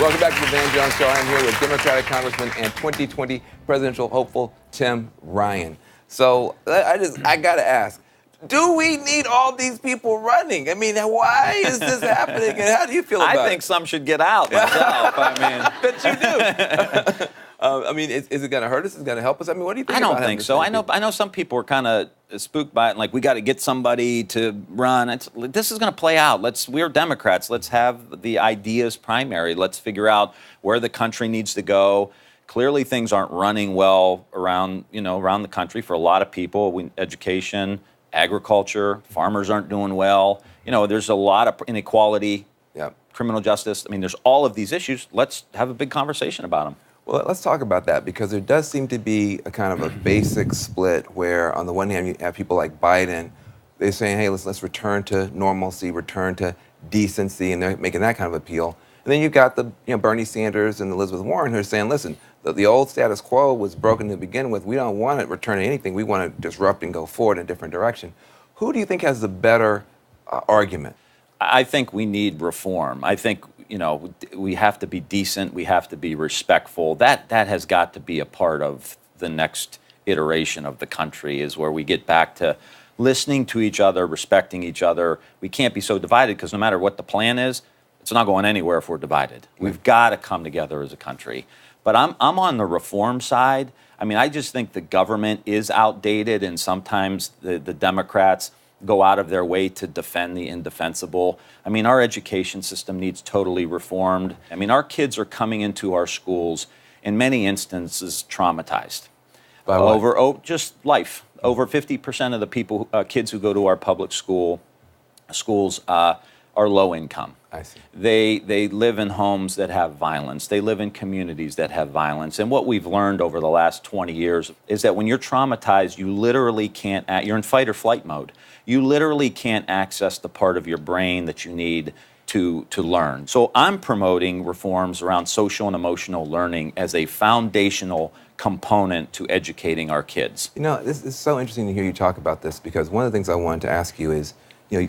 Welcome back to the Van Jones Show. I'm here with Democratic Congressman and 2020 presidential hopeful Tim Ryan. So I got to ask, do we need all these people running? I mean, why is this happening, and how do you feel about it? I think some should get out myself. Bet you do. I mean, is it going to hurt us? Is it going to help us? I mean, what do you think? I don't think so. I know some people are kind of spooked by it, and like, we got to get somebody to run. This is going to play out. We're Democrats. Let's have the ideas primary. Let's figure out where the country needs to go. Clearly, things aren't running well around the country for a lot of people. Education, agriculture, farmers aren't doing well. There's a lot of inequality, criminal justice. I mean, there's all of these issues. Let's have a big conversation about them. Well, let's talk about that, because there does seem to be a kind of a basic split where, on the one hand, you have people like Biden. They're saying, hey, let's return to normalcy, return to decency, and they're making that kind of appeal. And then you've got the Bernie Sanders and Elizabeth Warren who are saying, listen, the old status quo was broken to begin with. We don't want to return to anything. We want to disrupt and go forward in a different direction. Who do you think has the better argument? I think we need reform. I think, we have to be decent. We have to be respectful. That has got to be a part of the next iteration of the country, is where we get back to listening to each other, respecting each other. We can't be so divided, because no matter what the plan is, it's not going anywhere if we're divided. We've got to come together as a country. But I'm on the reform side. I mean, I just think the government is outdated, and sometimes the Democrats go out of their way to defend the indefensible. I mean, our education system needs totally reformed. I mean, our kids are coming into our schools, in many instances, traumatized. By what? Just life. Over 50% of the kids who go to our public schools are low income. I see. They live in homes that have violence. They live in communities that have violence. And what we've learned over the last 20 years is that when you're traumatized, you literally can't you're in fight or flight mode. You literally can't access the part of your brain that you need to learn. So I'm promoting reforms around social and emotional learning as a foundational component to educating our kids. This is so interesting to hear you talk about this, because one of the things I wanted to ask you is,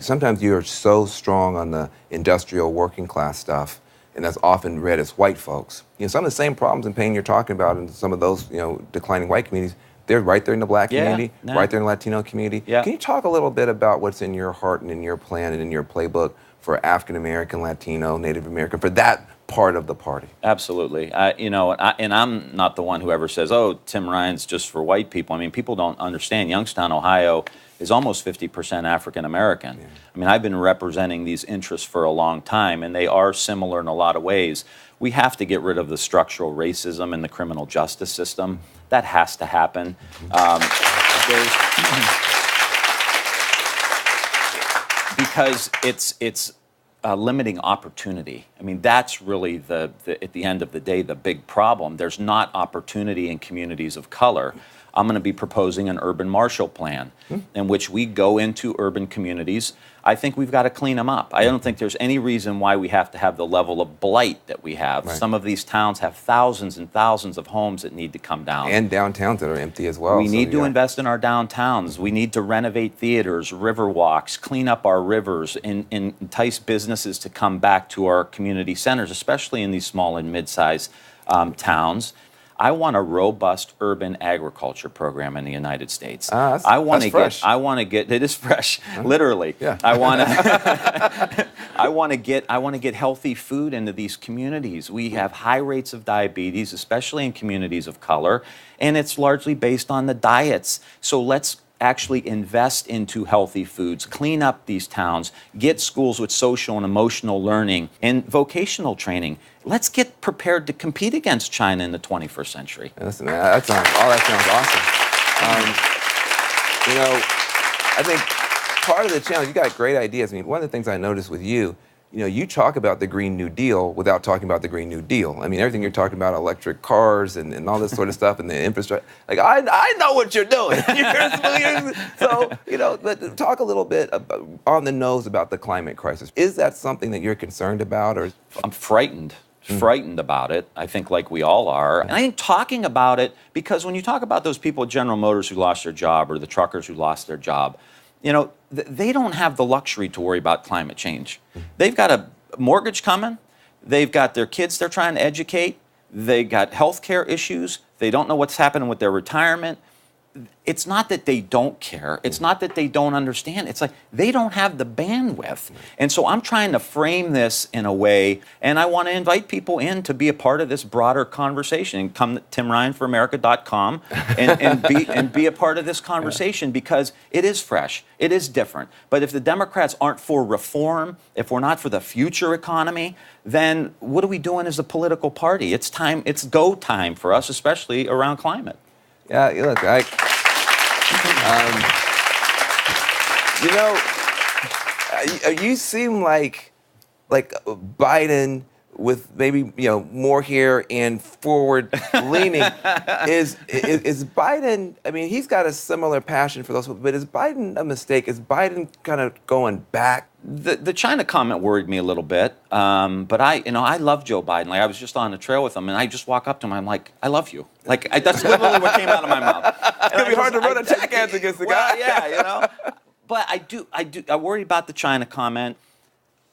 sometimes you're so strong on the industrial working class stuff, and that's often read as white folks. Some of the same problems and pain you're talking about in some of those, declining white communities, they're right there in the black community, right there in the Latino community. Yeah. Can you talk a little bit about what's in your heart and in your plan and in your playbook for African American, Latino, Native American, for that part of the party? Absolutely. And I'm not the one who ever says, oh, Tim Ryan's just for white people. I mean, people don't understand. Youngstown, Ohio is almost 50% African American. Yeah. I mean, I've been representing these interests for a long time, and they are similar in a lot of ways. We have to get rid of the structural racism in the criminal justice system. That has to happen. Because it's limiting opportunity. I mean, that's really at the end of the day, the big problem. There's not opportunity in communities of color. I'm going to be proposing an urban Marshall Plan in which we go into urban communities. I think we've got to clean them up. I don't think there's any reason why we have to have the level of blight that we have. Right. Some of these towns have thousands and thousands of homes that need to come down. And downtowns that are empty as well. We need to invest in our downtowns. We need to renovate theaters, river walks, clean up our rivers, and entice businesses to come back to our community centers, especially in these small and mid-sized towns. I want a robust urban agriculture program in the United States. That's fresh. It is fresh, literally. Yeah. I want to get healthy food into these communities. We have high rates of diabetes, especially in communities of color, and it's largely based on the diets. So let's actually invest into healthy foods, clean up these towns, get schools with social and emotional learning and vocational training. Let's get prepared to compete against China in the 21st century. Listen, man, that sounds awesome. I think part of the challenge, you got great ideas. I mean, one of the things I noticed with you, you talk about the Green New Deal without talking about the Green New Deal. I mean, everything you're talking about, electric cars and all this sort of stuff, and the infrastructure. Like, I know what you're doing. So, but talk a little bit on the nose about the climate crisis. Is that something that you're concerned about, or? I'm frightened about it. I think like we all are. And I think talking about it, because when you talk about those people at General Motors who lost their job, or the truckers who lost their job, they don't have the luxury to worry about climate change. They've got a mortgage coming. They've got their kids they're trying to educate. They got health care issues. They don't know what's happening with their retirement. It's not that they don't care. It's not that they don't understand. It's like they don't have the bandwidth. And so I'm trying to frame this in a way, and I want to invite people in to be a part of this broader conversation. Come to timryanforamerica.com and be a part of this conversation because it is fresh. It is different. But if the Democrats aren't for reform, if we're not for the future economy, then what are we doing as a political party? It's time. It's go time for us, especially around climate. Yeah, look, you seem like Biden with maybe more hair and forward leaning. Is Biden? I mean, he's got a similar passion for those, but is Biden a mistake? Is Biden kind of going back? The China comment worried me a little bit, but I love Joe Biden. Like I was just on the trail with him, and I just walk up to him. I'm like, I love you. Like that's literally what came out of my mouth. It's gonna be hard to run attack ads against the guy. Yeah. But I worry about the China comment.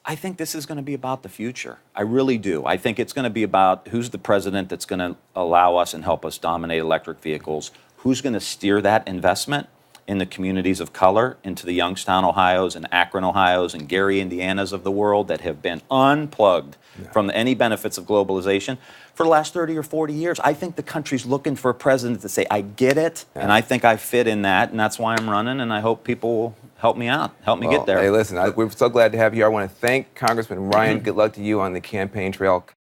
I think this is going to be about the future. I really do. I think it's going to be about who's the president that's going to allow us and help us dominate electric vehicles. Who's going to steer that investment in the communities of color, into the Youngstown, Ohio's, and Akron, Ohio's, and Gary, Indiana's of the world that have been unplugged from any benefits of globalization for the last 30 or 40 years. I think the country's looking for a president to say, I get it, and I think I fit in that, and that's why I'm running, and I hope people will help me out, help me get there. Hey, listen, we're so glad to have you. I want to thank Congressman Ryan. Good luck to you on the campaign trail.